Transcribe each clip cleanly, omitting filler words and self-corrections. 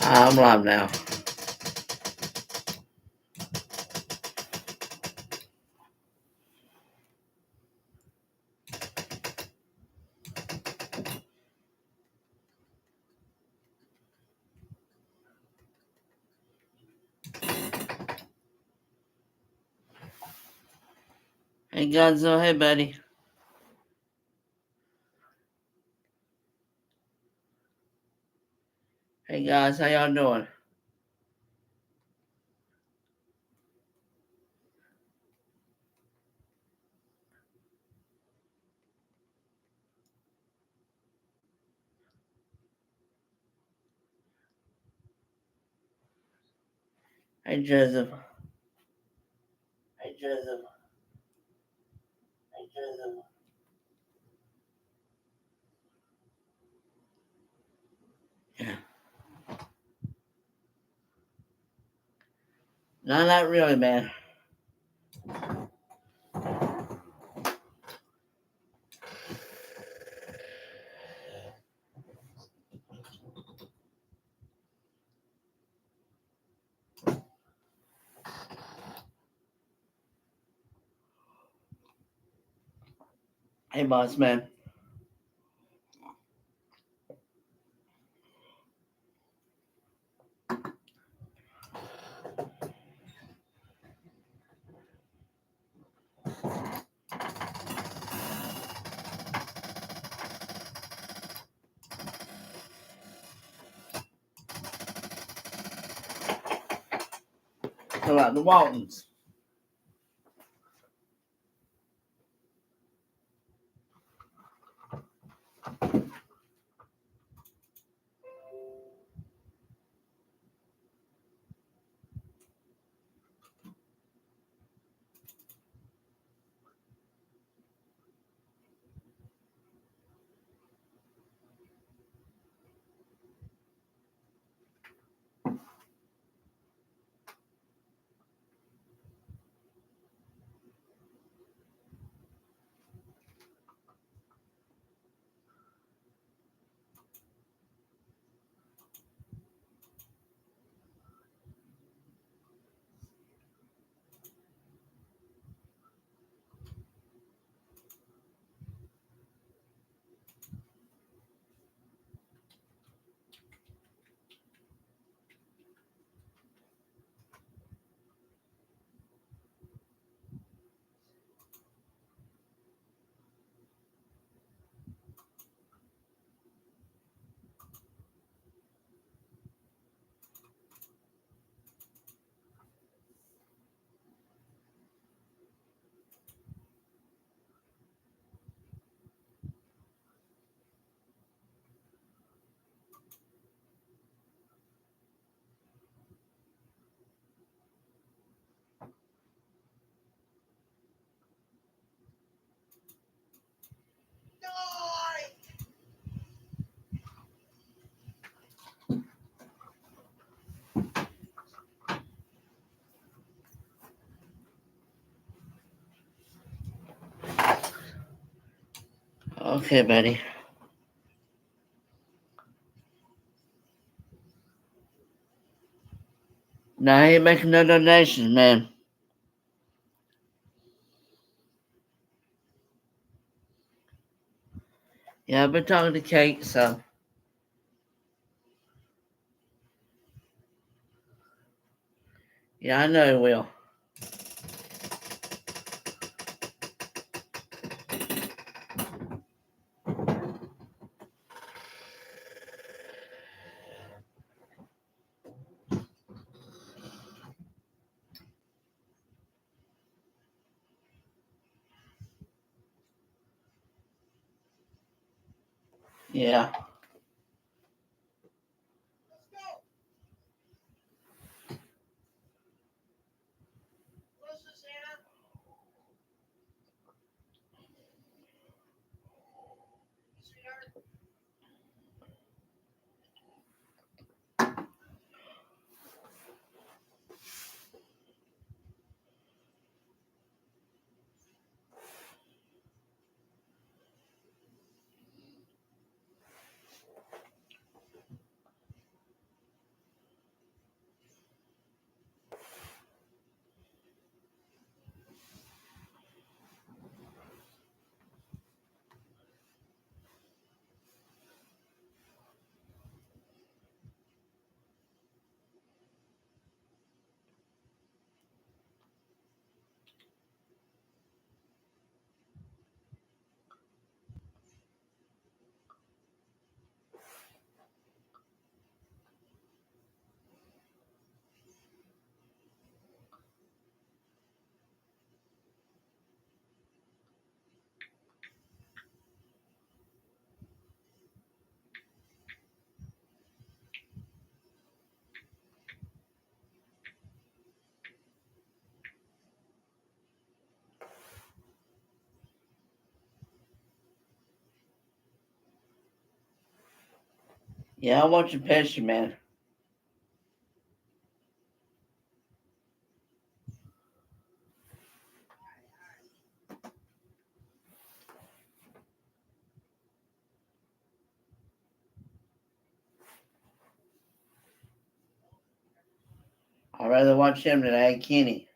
I'm live now. Hey Gonzo, hey buddy. Hey guys, how y'all doing? Hey Joseph. Hey Joseph. Hey Joseph. Yeah. No, not really, man. Hey boss man. How about the Waltons? Okay, buddy. Now I ain't making no donations, man. Yeah, I've been talking to Kate, so yeah, I know he will. Yeah. Yeah, I want your picture, man. I'd rather watch him than Ed Kenny.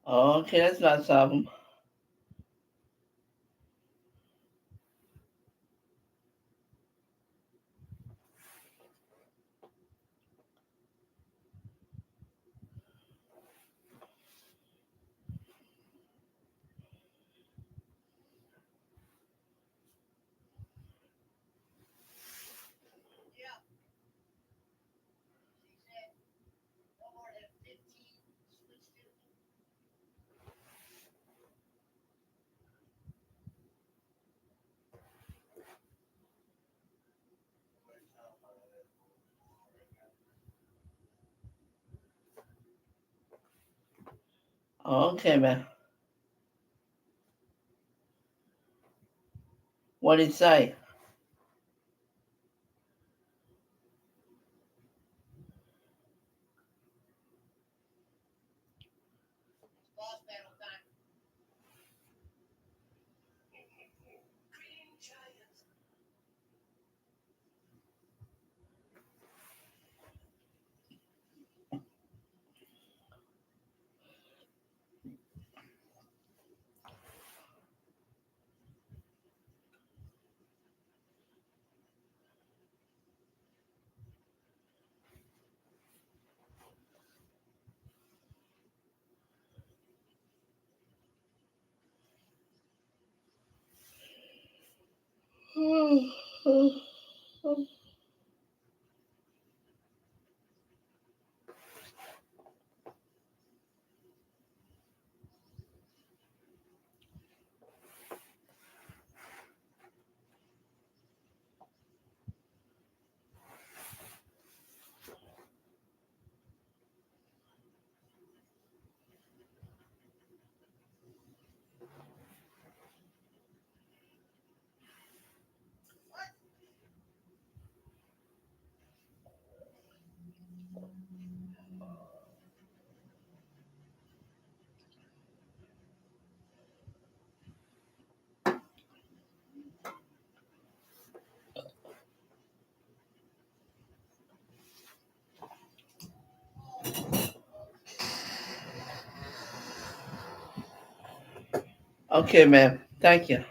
Oh, okay, that's nice of him. Oh, okay, man. What did he say? Okay, man. Thank you.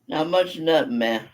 Not much nothing, man.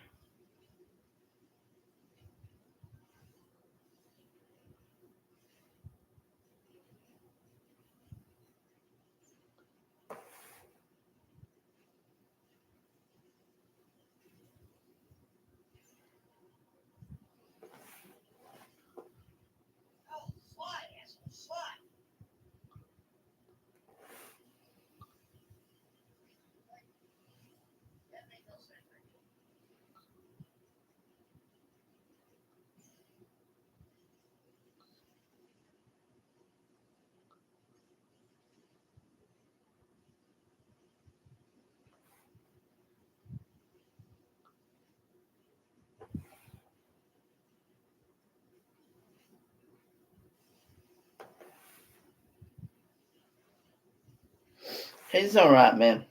He's all right, man.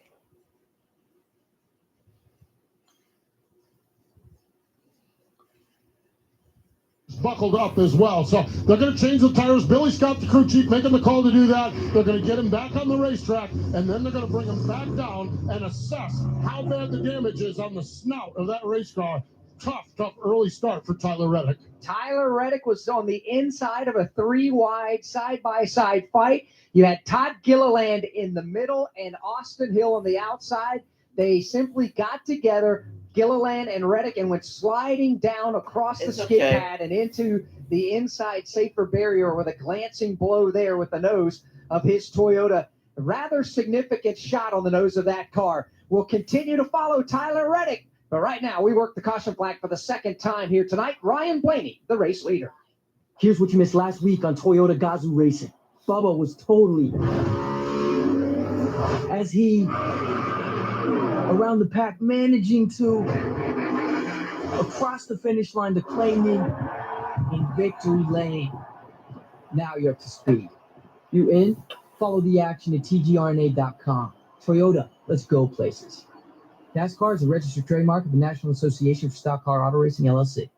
buckled up as well. So they're going to change the tires. Billy Scott, the crew chief, making the call to do that. They're going to get him back on the racetrack, and then they're going to bring him back down and assess how bad the damage is on the snout of that race car. Tough early start for Tyler Reddick. Tyler Reddick was on the inside of a 3-wide side-by-side fight. You had Todd Gilliland in the middle and Austin Hill on the outside. They simply got together, Gilliland and Reddick, and went sliding down across the skid pad and into the inside safer barrier with a glancing blow there with the nose of his Toyota. A rather significant shot on the nose of that car. We'll continue to follow Tyler Reddick. But right now, we work the caution flag for the second time here tonight. Ryan Blaney, the race leader. Here's what you missed last week on Toyota Gazoo Racing. Bubba was totally, as he, around the pack, managing to, across the finish line to claim me in victory lane. Now you're up to speed. You in? Follow the action at tgrna.com. Toyota, let's go places. NASCAR is a registered trademark of the National Association for Stock Car Auto Racing, LLC.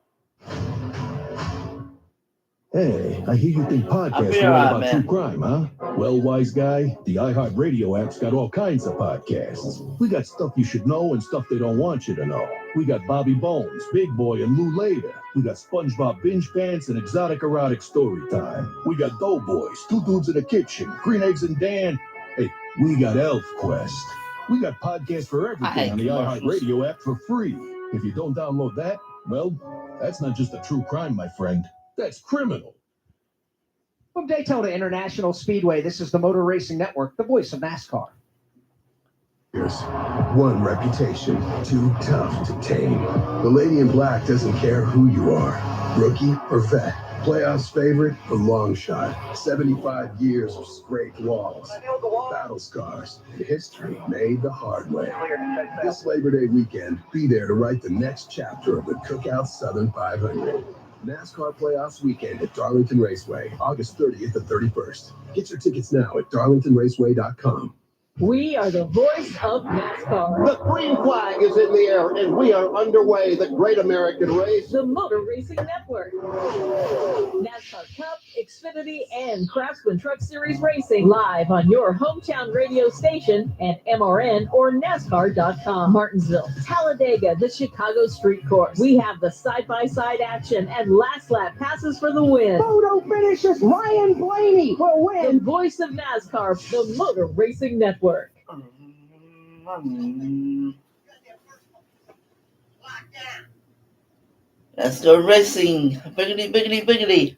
Hey, I hear you think podcasts are all about true crime, huh? Well, wise guy, the iHeartRadio app's got all kinds of podcasts. We got stuff you should know and stuff they don't want you to know. We got Bobby Bones, Big Boy, and Lou Later. We got SpongeBob Binge Pants and Exotic Erotic Story Time. We got Doughboys, Two Dudes in the Kitchen, Green Eggs and Dan. Hey, we got Elf Quest. We got podcasts for everything on the iHeartRadio app for free. If you don't download that, well, that's not just a true crime, my friend. That's criminal. From Daytona International Speedway, this is the Motor Racing Network, the voice of NASCAR. Here's one reputation too tough to tame. The Lady in Black doesn't care who you are, rookie or vet, playoffs favorite or long shot. 75 years of scraped walls, battle scars, and history made the hard way. This Labor Day weekend, be there to write the next chapter of the Cookout Southern 500. NASCAR Playoffs Weekend at Darlington Raceway, August 30th and 31st. Get your tickets now at darlingtonraceway.com. We are the voice of NASCAR. The green flag is in the air, and we are underway. The Great American Race. The Motor Racing Network. NASCAR Cup, Xfinity, and Craftsman Truck Series Racing live on your hometown radio station at MRN or NASCAR.com. Martinsville, Talladega, the Chicago Street Course. We have the side-by-side action and last lap passes for the win. Photo finishes. Ryan Blaney will win. The voice of NASCAR, the Motor Racing Network. Let's go racing. Biggity, biggity, biggity.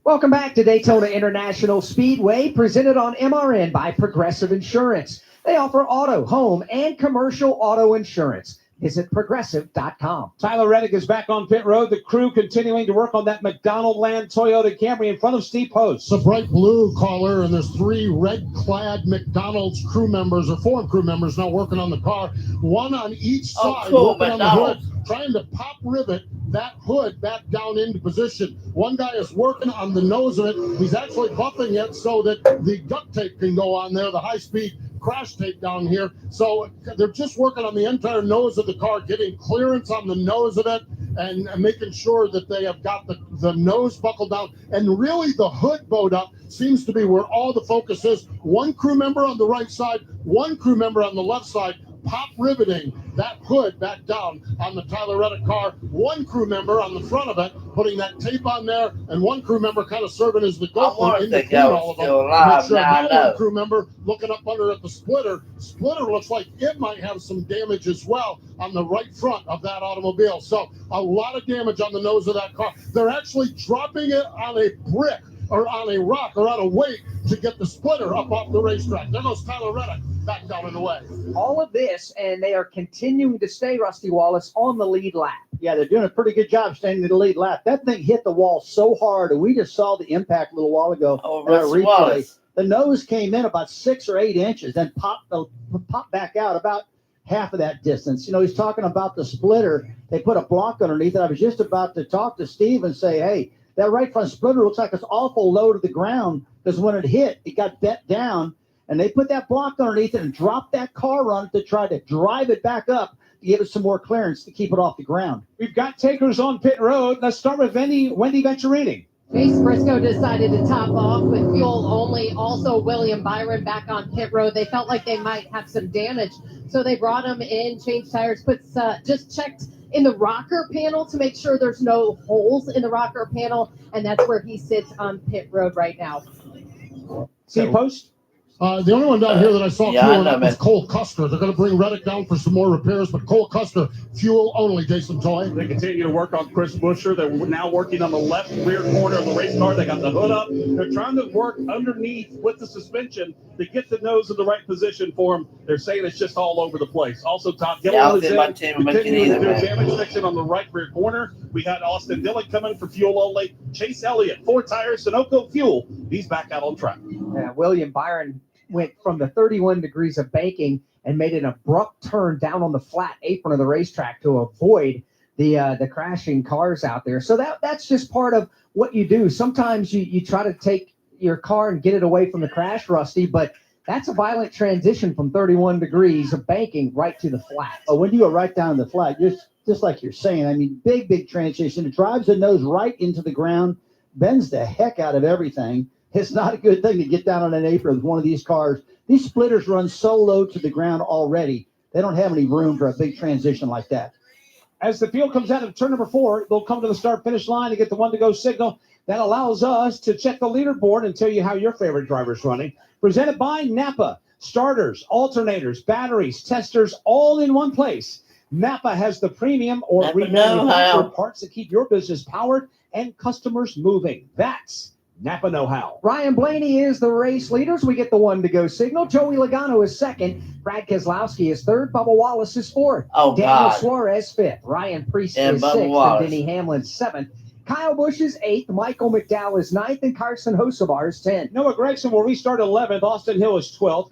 Welcome back to Daytona International Speedway, presented on MRN by Progressive Insurance. They offer auto, home, and commercial auto insurance. Visit Progressive.com. Tyler Reddick is back on pit road. The crew continuing to work on that McDonald Land Toyota Camry in front of Steve Post. It's a bright blue color, and there's 3 red-clad McDonald's crew members, or 4 crew members now working on the car. One on each side, working on the hood, trying to pop rivet that hood back down into position. One guy is working on the nose of it. He's actually buffing it so that the duct tape can go on there, the high-speed crash tape down here. So they're just working on the entire nose of the car, getting clearance on the nose of it and making sure that they have got the nose buckled down. And really the hood bowed up seems to be where all the focus is. One crew member on the right side, one crew member on the left side, pop riveting that hood back down on the Tyler Reddick car. One crew member on the front of it, putting that tape on there, and one crew member kind of serving as the gopher in between all of them. Make sure one crew member looking up under at the splitter. Splitter looks like it might have some damage as well on the right front of that automobile. So a lot of damage on the nose of that car. They're actually dropping it on a brick or on a rock or on a weight to get the splitter up off the racetrack. There goes Tyler Reddick back down in the way. All of this, and they are continuing to stay, Rusty Wallace, on the lead lap. Yeah, they're doing a pretty good job staying in the lead lap. That thing hit the wall so hard, and we just saw the impact a little while ago. Rusty Wallace. The nose came in about 6 or 8 inches, then popped back out about half of that distance. You know, he's talking about the splitter. They put a block underneath it. I was just about to talk to Steve and say, hey, that right front splitter looks like it's awful low to the ground, because when it hit, it got bent down, and they put that block underneath it and dropped that car on it to try to drive it back up to give it some more clearance to keep it off the ground. We've got takers on pit road. Let's start with Wendy Venturini. Chase Briscoe decided to top off with fuel only. Also, William Byron back on pit road. They felt like they might have some damage, so they brought him in, changed tires, just checked in the rocker panel to make sure there's no holes in the rocker panel, and that's where he sits on pit road right now. See post? The only one down here that I saw Yeah, fueling I know, up was man. Cole Custer. They're going to bring Reddick down for some more repairs, but Cole Custer, fuel only, Jason Toy. They continue to work on Chris Buescher. They're now working on the left rear corner of the race car. They got the hood up. They're trying to work underneath with the suspension to get the nose in the right position for him. They're saying it's just all over the place. Also, Todd Yeah, I Gilliland was is in my team. I'm making continuing to either, do man. damage fixing on the right rear corner. We got Austin Dillon coming for fuel only. Chase Elliott, 4 tires, Sunoco fuel. He's back out on track. William Byron went from the 31 degrees of banking and made an abrupt turn down on the flat apron of the racetrack to avoid the crashing cars out there. So that's just part of what you do. Sometimes you try to take your car and get it away from the crash, Rusty, but that's a violent transition from 31 degrees of banking right to the flat. Oh, when you go right down the flat, just like you're saying, I mean, big transition. It drives the nose right into the ground, bends the heck out of everything. It's not a good thing to get down on an apron with one of these cars. These splitters run so low to the ground already. They don't have any room for a big transition like that. As the field comes out of turn number 4, they'll come to the start-finish line to get the one-to-go signal. That allows us to check the leaderboard and tell you how your favorite driver's running. Presented by Napa. Starters, alternators, batteries, testers, all in one place. Napa has the premium or Napa remanufactured know-how. parts that keep your business powered and customers moving. That's Napa know-how. Ryan Blaney is the race leaders. We get the one-to-go signal. Joey Logano is second. Brad Keselowski is third. Bubba Wallace is fourth. Oh, Daniel God. Suarez fifth. Ryan Preece And is Bubba sixth. Wallace. And Denny Hamlin seventh. Kyle Busch is eighth. Michael McDowell is ninth. And Carson Hocevar is 10th. Noah Gragson will restart 11th. Austin Hill is 12th.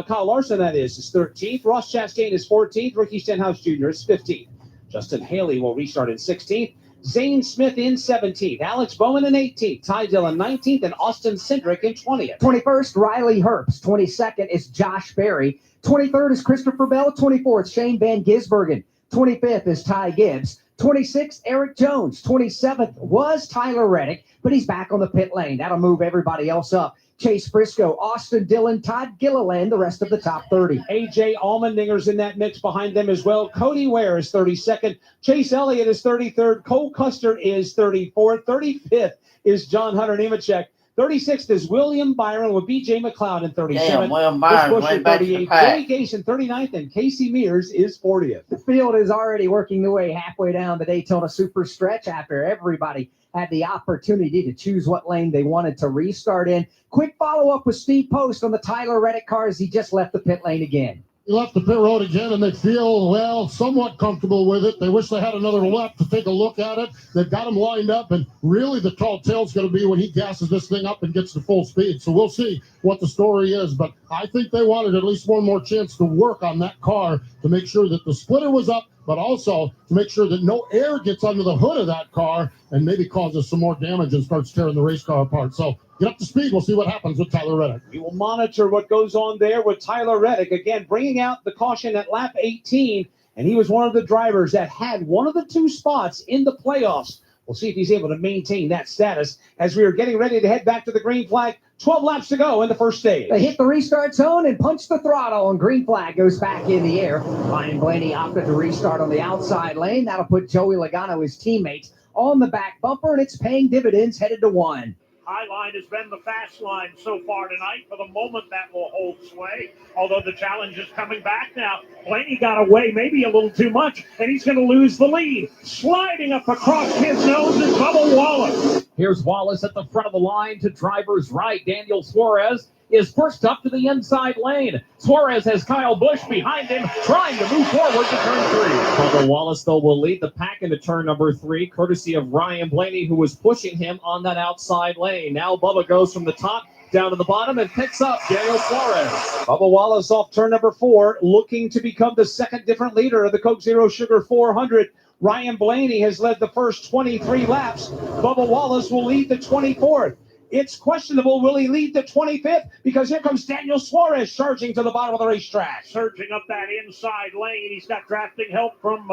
Kyle Larson, that is 13th. Ross Chastain is 14th. Ricky Stenhouse Jr. is 15th. Justin Haley will restart in 16th. Zane Smith in 17th. Alex Bowman in 18th. Ty Dillon 19th. And Austin Cindric in 20th. 21st, Riley Herbst. 22nd is Josh Berry. 23rd is Christopher Bell. 24th, Shane Van Gisbergen. 25th is Ty Gibbs. 26th, Eric Jones. 27th was Tyler Reddick, but he's back on the pit lane. That'll move everybody else up. Chase Briscoe, Austin Dillon, Todd Gilliland, the rest of the top 30. A.J. Allmendinger's in that mix behind them as well. Cody Ware is 32nd. Chase Elliott is 33rd. Cole Custer is 34th. 35th is John Hunter Nemechek. 36th is William Byron with B.J. McLeod in 37th. Damn, William Chris Byron Buescher went back to the 38th. pack. Joey Gase in 39th. And Casey Mears is 40th. The field is already working their way halfway down the Daytona Super Stretch after everybody had the opportunity to choose what lane they wanted to restart in. Quick follow-up with Steve Post on the Tyler Reddick car as he just left the pit lane again. He left the pit road again, and they feel, well, somewhat comfortable with it. They wish they had another lap to take a look at it. They've got him lined up, and really the tall tale's going to be when he gasses this thing up and gets to full speed. So we'll see what the story is, but I think they wanted at least one more chance to work on that car to make sure that the splitter was up, but also to make sure that no air gets under the hood of that car and maybe causes some more damage and starts tearing the race car apart. So get up to speed. We'll see what happens with Tyler Reddick. We will monitor what goes on there with Tyler Reddick. Again, bringing out the caution at lap 18, and he was one of the drivers that had one of the 2 spots in the playoffs. We'll see if he's able to maintain that status as we are getting ready to head back to the green flag. 12 laps to go in the first stage. They hit the restart zone and punch the throttle, and green flag goes back in the air. Ryan Blaney opted to restart on the outside lane. That'll put Joey Logano, his teammates, on the back bumper, and it's paying dividends headed to 1. High line has been the fast line so far tonight. For the moment, that will hold sway, although the challenge is coming back now. Blaney got away maybe a little too much, and he's going to lose the lead. Sliding up across his nose is Bubba Wallace. Here's Wallace at the front of the line to driver's right. Daniel Suarez is first up to the inside lane. Suarez has Kyle Busch behind him, trying to move forward to turn 3. Bubba Wallace, though, will lead the pack into turn number 3, courtesy of Ryan Blaney, who was pushing him on that outside lane. Now Bubba goes from the top down to the bottom and picks up Daniel Suarez. Bubba Wallace off turn number 4, looking to become the second different leader of the Coke Zero Sugar 400. Ryan Blaney has led the first 23 laps. Bubba Wallace will lead the 24th. It's questionable. Will he lead the 25th? Because here comes Daniel Suarez charging to the bottom of the racetrack. Surging up that inside lane. He's got drafting help from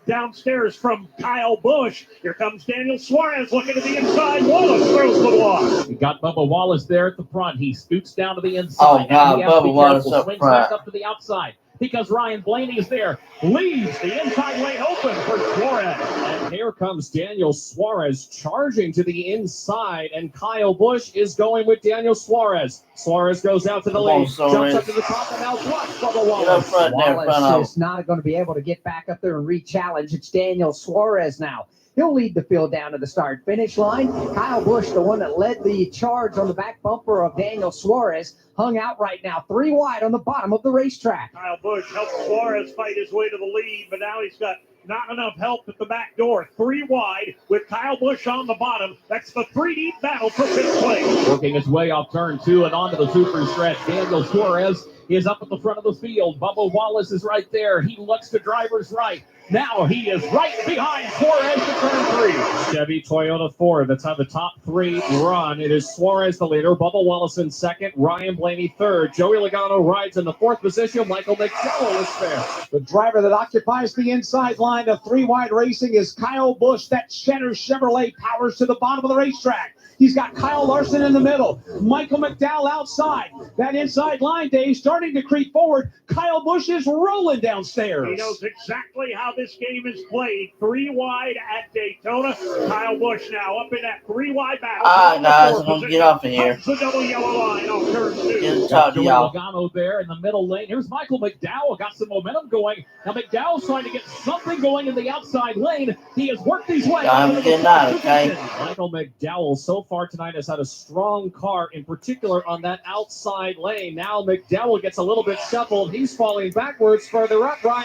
downstairs from Kyle Busch. Here comes Daniel Suarez looking to the inside. Wallace throws the block. You got Bubba Wallace there at the front. He scoots down to the inside. Oh, God, Now he has to be Bubba Wallace careful. up Swings front. back up to the outside because Ryan Blaney is there. Leaves the inside lane open for Suarez. And here comes Daniel Suarez charging to the inside, and Kyle Busch is going with Daniel Suarez. Suarez goes out to the Come on, lead, jumps Suarez. up to the top, and now watch Bubba Get up Wallace. front there, front of Wallace is not going to be able to get back up there and re-challenge. It's Daniel Suarez now. He'll lead the field down to the start-finish line. Kyle Busch, the one that led the charge on the back bumper of Daniel Suarez, hung out right now, 3 wide on the bottom of the racetrack. Kyle Busch helped Suarez fight his way to the lead, but now he's got not enough help at the back door. 3 wide with Kyle Busch on the bottom. That's the 3-deep battle for 5th place. Working his way off turn 2 and onto the super stretch. Daniel Suarez is up at the front of the field. Bubba Wallace is right there. He looks to driver's right. Now he is right behind Suarez to turn 3. Chevy Toyota Ford. That's how the top 3 run. It is Suarez the leader. Bubba Wallace in second. Ryan Blaney third. Joey Logano rides in the 4th position. Michael McDowell is there. The driver that occupies the inside line of 3 wide racing is Kyle Busch. That Cheddar Chevrolet powers to the bottom of the racetrack. He's got Kyle Larson in the middle. Michael McDowell outside. That inside line, Dave, starting to creep forward. Kyle Busch is rolling downstairs. He knows exactly how this game is played. 3 wide at Daytona. Kyle Busch now up in that 3 wide battle. Guys, I'm going to get off of here. The double yellow line off turn 2. Get to talk to Joey y'all. Logano there in the middle lane. Here's Michael McDowell. Got some momentum going. Now McDowell's trying to get something going in the outside lane. He has worked his way. I'm into the getting out, first okay? position. Michael McDowell so far tonight has had a strong car, in particular on that outside lane. Now McDowell gets a little bit shuffled. He's falling backwards further up. Ryan